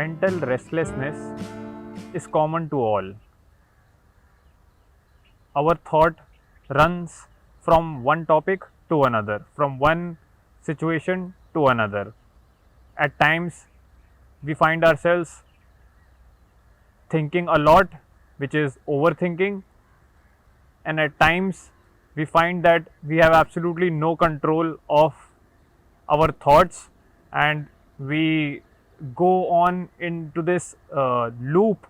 Mental restlessness is common to all. Our thought runs from one topic to another, from one situation to another. At times, we find ourselves thinking a lot, which is overthinking, and at times, we find that we have absolutely no control of our thoughts, and we go on into this loop,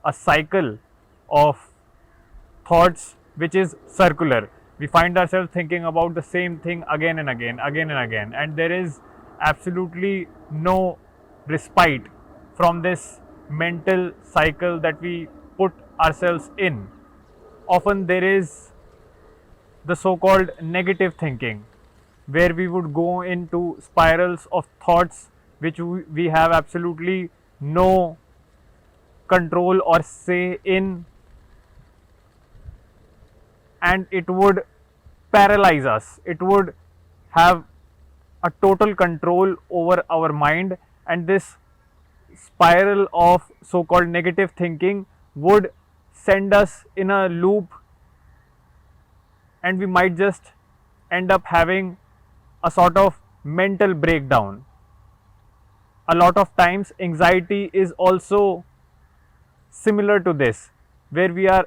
a cycle of thoughts which is circular. We find ourselves thinking about the same thing again and again, again and again, and there is absolutely no respite from this mental cycle that we put ourselves in. Often there is the so called negative thinking, where we would go into spirals of thoughts which we have absolutely no control or say in, and it would paralyze us. It would have a total control over our mind, and this spiral of so called negative thinking would send us in a loop, and we might just end up having a sort of mental breakdown. A lot of times, anxiety is also similar to this, where we are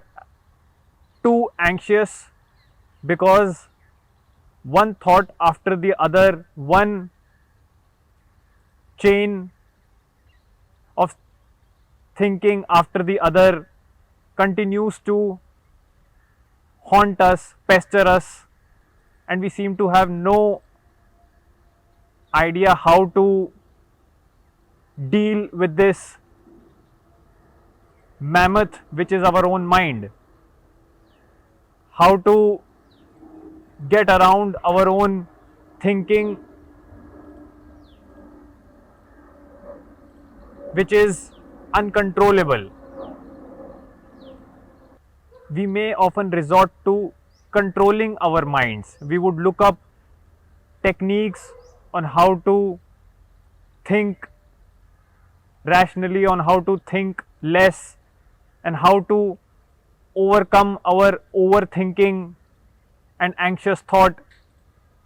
too anxious because one thought after the other, one chain of thinking after the other continues to haunt us, pester us, and we seem to have no idea how to deal with this mammoth which is our own mind, how to get around our own thinking which is uncontrollable. We may often resort to controlling our minds. We would look up techniques on how to think rationally, on how to think less, and how to overcome our overthinking and anxious thought,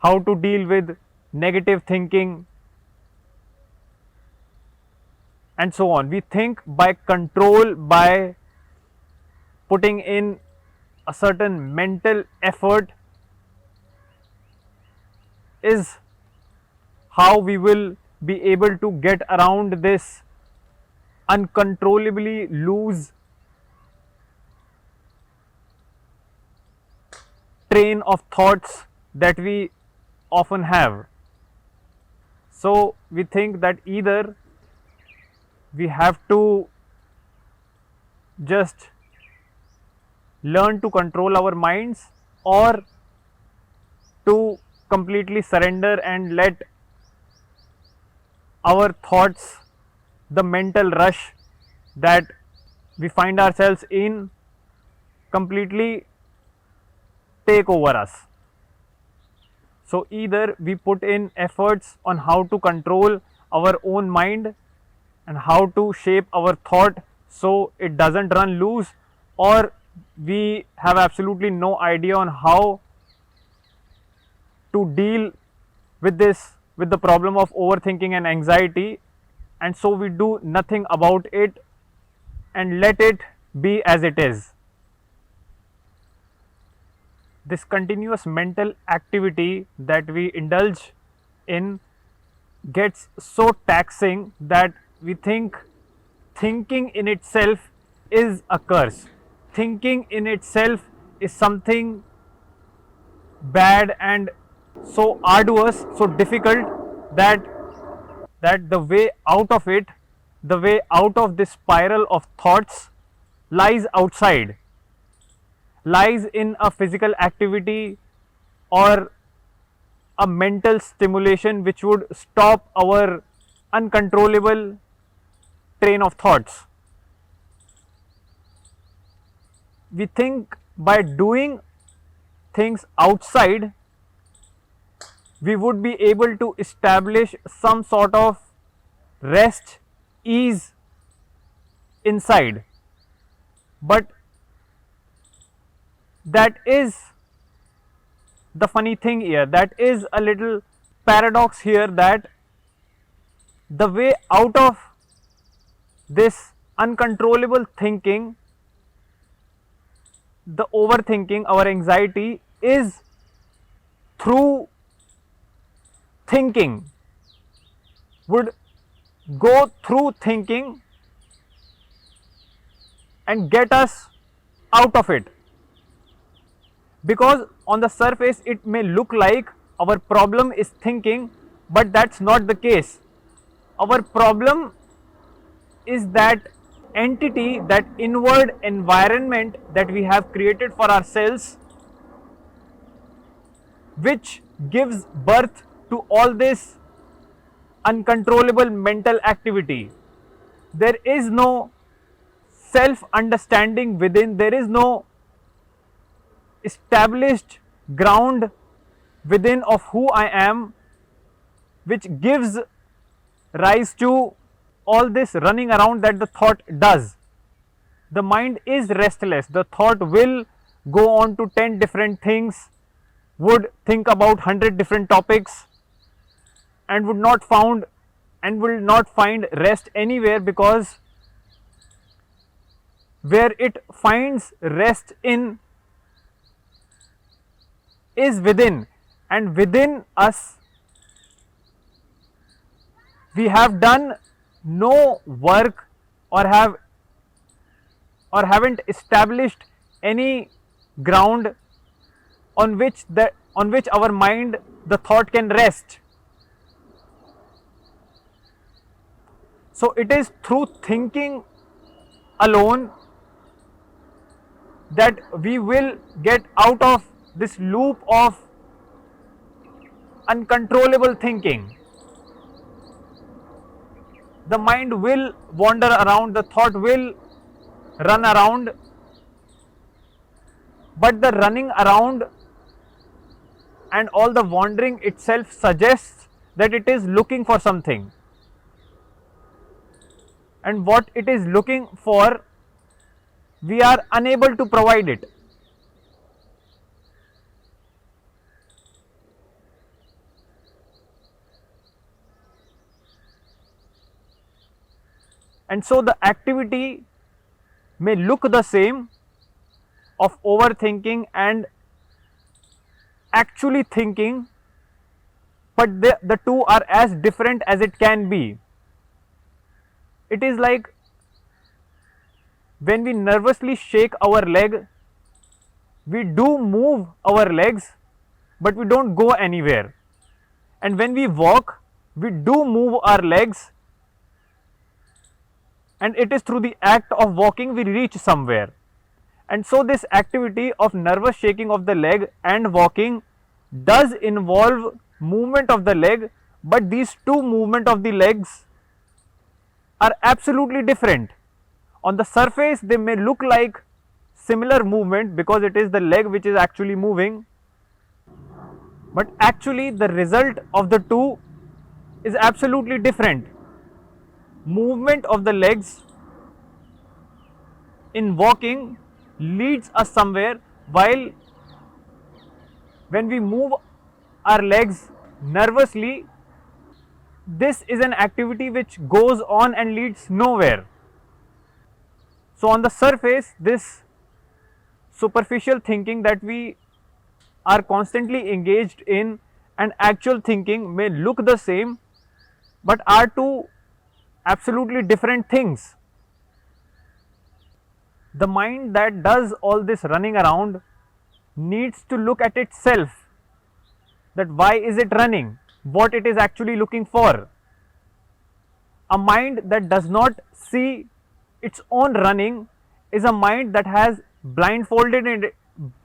how to deal with negative thinking, and so on. We think by control, by putting in a certain mental effort, is how we will be able to get around this uncontrollably loose train of thoughts that we often have. So we think that either we have to just learn to control our minds, or to completely surrender and let our thoughts, the mental rush that we find ourselves in, completely take over us. So either we put in efforts on how to control our own mind and how to shape our thought so it doesn't run loose, or we have absolutely no idea on how to deal with this, with the problem of overthinking and anxiety, and so we do nothing about it and let it be as it is. This continuous mental activity that we indulge in gets so taxing that we think thinking in itself is a curse. Thinking in itself is something bad and so arduous, so difficult, that the way out of it, the way out of this spiral of thoughts, lies outside, lies in a physical activity or a mental stimulation which would stop our uncontrollable train of thoughts. We think by doing things outside, we would be able to establish some sort of rest ease inside. But that is the funny thing here, that is a little paradox here, that the way out of this uncontrollable thinking, the overthinking, our anxiety, is through thinking, would go through thinking and get us out of it. Because on the surface it may look like our problem is thinking, but that's not the case. Our problem is that entity, that inward environment that we have created for ourselves, which gives birth to all this uncontrollable mental activity. There is no self understanding within, there is no established ground within of who I am, which gives rise to all this running around that the thought does. The mind is restless, the thought will go on to 10 different things, would think about 100 different topics, and would not found and will not find rest anywhere, because where it finds rest in is within, and within us we have done no work or haven't established any ground on which our mind, the thought, can rest. So it is through thinking alone that we will get out of this loop of uncontrollable thinking. The mind will wander around, the thought will run around, but the running around and all the wandering itself suggests that it is looking for something. And what it is looking for, we are unable to provide it. And so the activity may look the same of overthinking and actually thinking, but the two are as different as it can be. It is like when we nervously shake our leg, we do move our legs, but we don't go anywhere. And when we walk, we do move our legs, and it is through the act of walking we reach somewhere. And so this activity of nervous shaking of the leg and walking does involve movement of the leg, but these two movements of the legs are absolutely different. On the surface they may look like similar movement because it is the leg which is actually moving, but actually the result of the two is absolutely different. Movement of the legs in walking leads us somewhere, while when we move our legs nervously, this is an activity which goes on and leads nowhere. So on the surface, this superficial thinking that we are constantly engaged in and actual thinking may look the same, but are two absolutely different things. The mind that does all this running around needs to look at itself, that why is it running, what it is actually looking for. A mind that does not see its own running is a mind that has blindfolded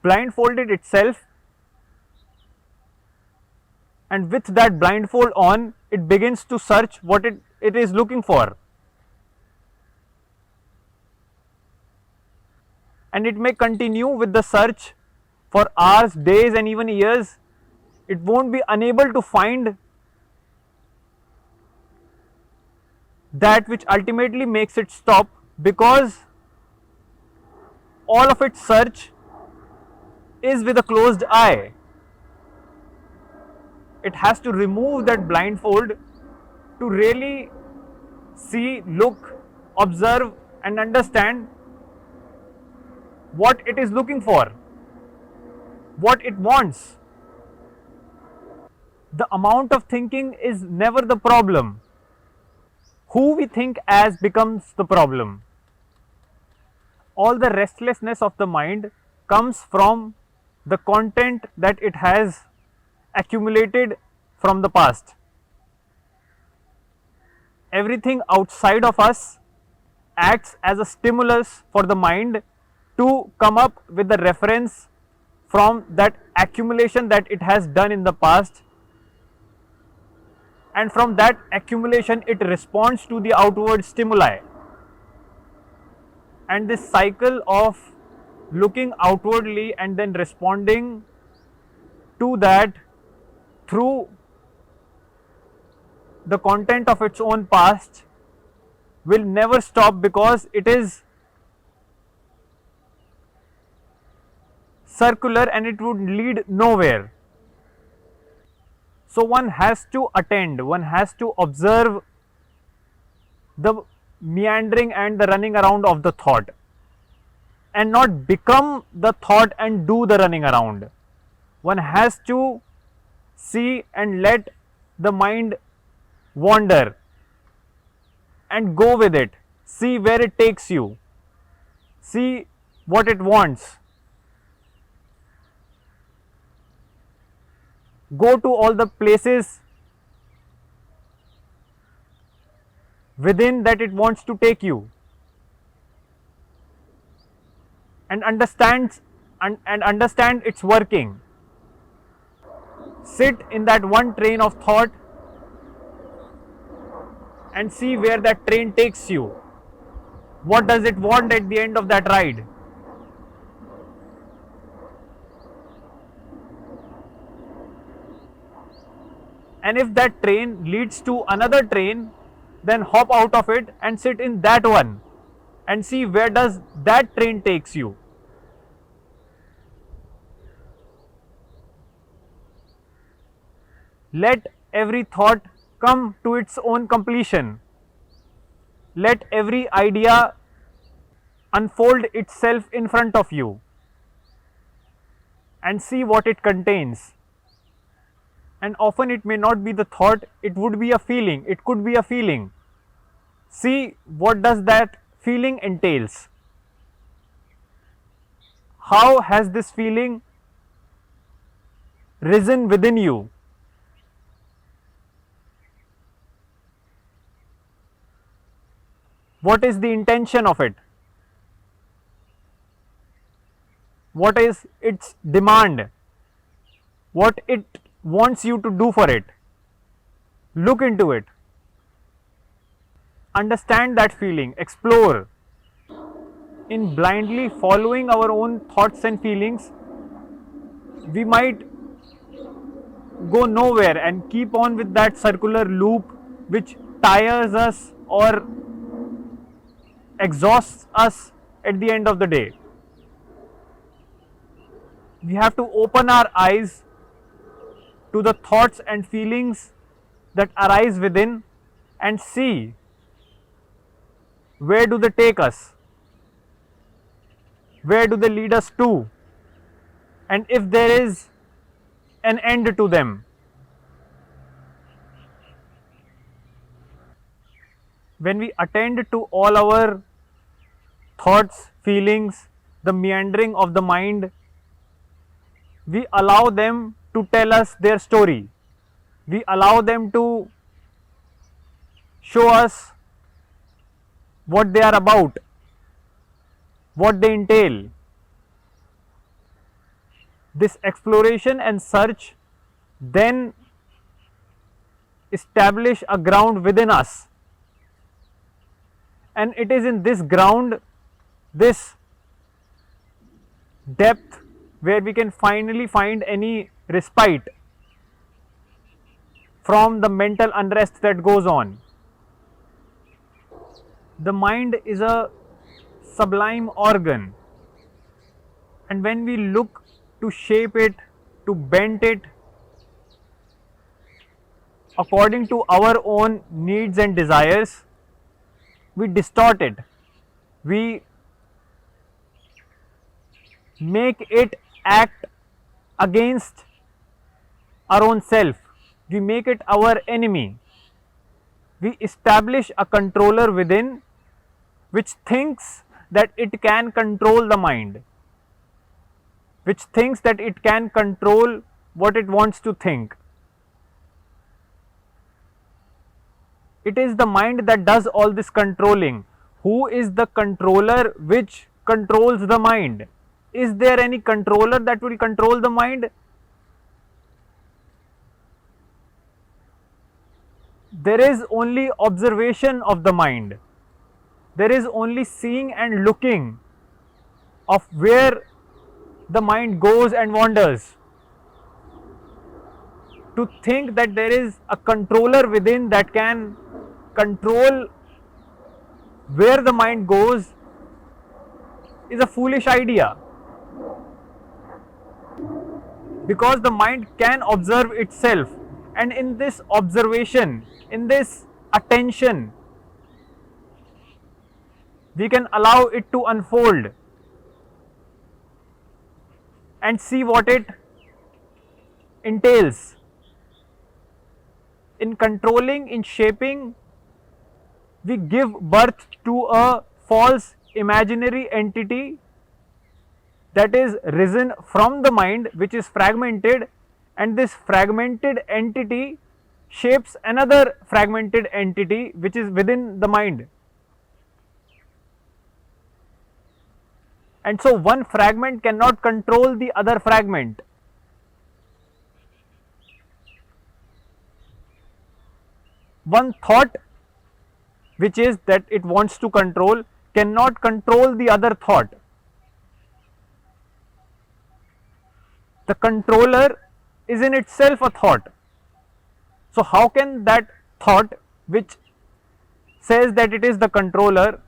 itself, and with that blindfold on, it begins to search what it is looking for. And it may continue with the search for hours, days, and even years. It won't be unable to find that which ultimately makes it stop, because all of its search is with a closed eye. It has to remove that blindfold to really see, look, observe, and understand what it is looking for, what it wants. The amount of thinking is never the problem. Who we think as becomes the problem. All the restlessness of the mind comes from the content that it has accumulated from the past. Everything outside of us acts as a stimulus for the mind to come up with the reference from that accumulation that it has done in the past, and from that accumulation it responds to the outward stimuli. And this cycle of looking outwardly and then responding to that through the content of its own past will never stop, because it is circular and it would lead nowhere. So one has to attend, one has to observe the meandering and the running around of the thought, and not become the thought and do the running around. One has to see and let the mind wander and go with it, see where it takes you, see what it wants. Go to all the places within that it wants to take you, and understand its working. Sit in that one train of thought and see where that train takes you. What does it want at the end of that ride? And if that train leads to another train, then hop out of it and sit in that one and see where does that train takes you. Let every thought come to its own completion. Let every idea unfold itself in front of you and see what it contains. And often it may not be the thought, it would be a feeling, it could be a feeling. See what does that feeling entails. How has this feeling risen within you? What is the intention of it? What is its demand? What it wants you to do for it? Look into it. Understand that feeling, explore. In blindly following our own thoughts and feelings, we might go nowhere and keep on with that circular loop which tires us or exhausts us at the end of the day. We have to open our eyes to the thoughts and feelings that arise within and see where do they take us, where do they lead us to, and if there is an end to them. When we attend to all our thoughts, feelings, the meandering of the mind, we allow them to tell us their story. We allow them to show us what they are about, what they entail. This exploration and search then establish a ground within us, and it is in this ground, this depth, where we can finally find any respite from the mental unrest that goes on. The mind is a sublime organ, and when we look to shape it, to bend it according to our own needs and desires, we distort it. We make it act against our own self. We make it our enemy. We establish a controller within which thinks that it can control the mind, which thinks that it can control what it wants to think. It is the mind that does all this controlling. Who is the controller which controls the mind? Is there any controller that will control the mind? There is only observation of the mind. There is only seeing and looking of where the mind goes and wanders. To think that there is a controller within that can control where the mind goes is a foolish idea, because the mind can observe itself, and in this observation, in this attention, we can allow it to unfold and see what it entails. In controlling, in shaping, we give birth to a false imaginary entity that is risen from the mind, which is fragmented, and this fragmented entity shapes another fragmented entity which is within the mind. And so one fragment cannot control the other fragment. One thought which is that it wants to control cannot control the other thought. The controller is in itself a thought. So how can that thought which says that it is the controller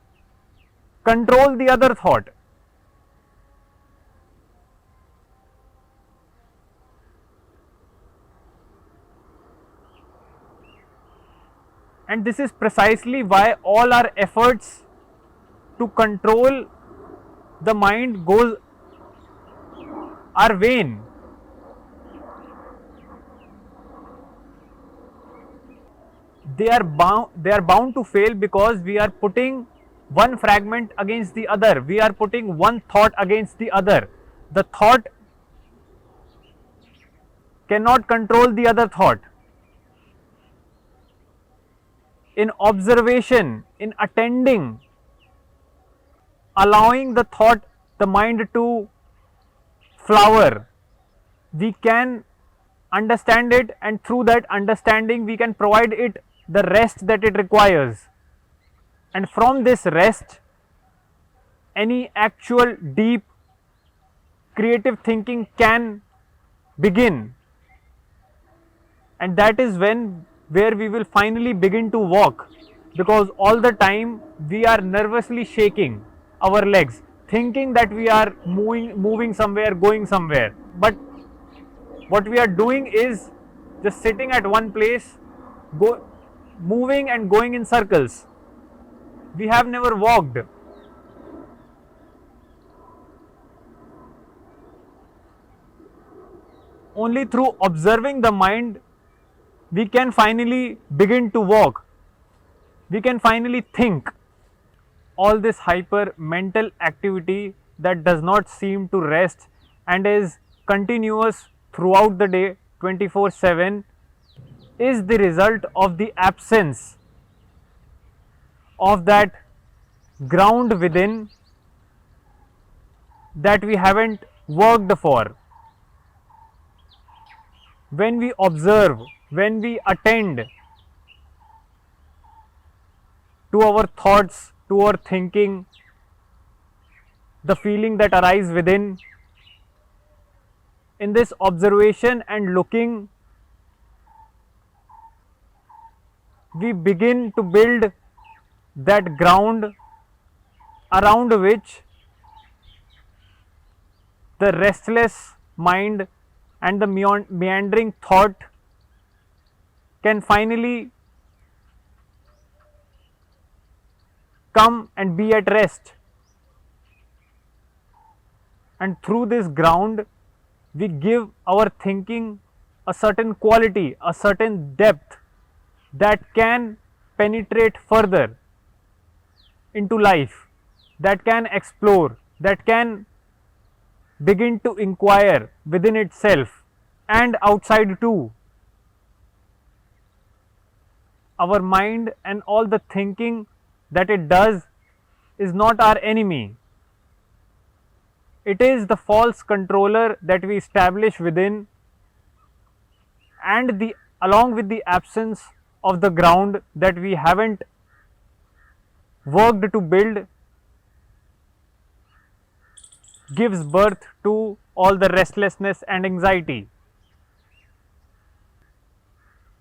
control the other thought? And this is precisely why all our efforts to control the mind are vain. They are bound to fail, because we are putting one fragment against the other. We are putting one thought against the other. The thought cannot control the other thought. In observation, in attending, allowing the thought, the mind to flower, we can understand it, and through that understanding we can provide it the rest that it requires. And from this rest, any actual deep creative thinking can begin, and that is where we will finally begin to walk, because all the time we are nervously shaking our legs, thinking that we are moving somewhere, going somewhere, but what we are doing is just sitting at one place, moving and going in circles. We have never walked. Only through observing the mind we can finally begin to walk. We can finally think. All this hyper mental activity that does not seem to rest and is continuous throughout the day 24/7 is the result of the absence of that ground within that we haven't worked for. When we observe, when we attend to our thoughts, to our thinking, the feeling that arises within, in this observation and looking, we begin to build that ground around which the restless mind and the meandering thought can finally come and be at rest. And through this ground, we give our thinking a certain quality, a certain depth that can penetrate further into life, that can explore, that can begin to inquire within itself and outside too. Our mind and all the thinking that it does is not our enemy. It is the false controller that we establish within, and along with the absence of the ground that we haven't worked to build, gives birth to all the restlessness and anxiety.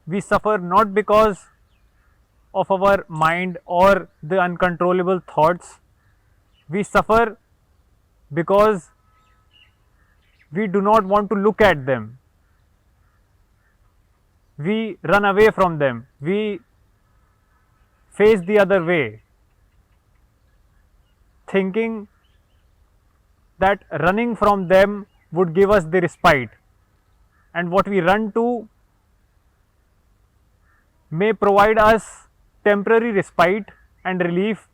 We suffer not because of our mind or the uncontrollable thoughts. We suffer because we do not want to look at them. We run away from them. We face the other way, thinking that running from them would give us the respite, and what we run to may provide us temporary respite and relief,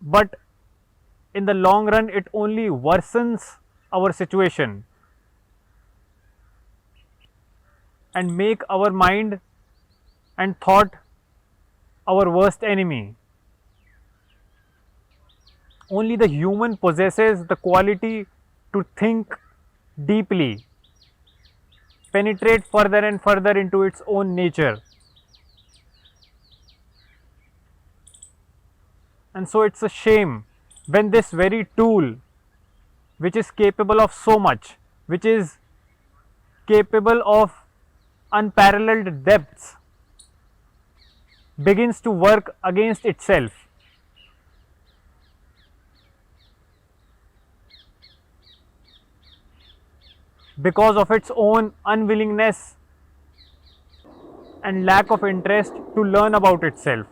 but in the long run it only worsens our situation and make our mind and thought our worst enemy. Only the human possesses the quality to think deeply, penetrate further and further into its own nature. And so it's a shame when this very tool, which is capable of so much, which is capable of unparalleled depths, begins to work against itself. Because of its own unwillingness and lack of interest to learn about itself.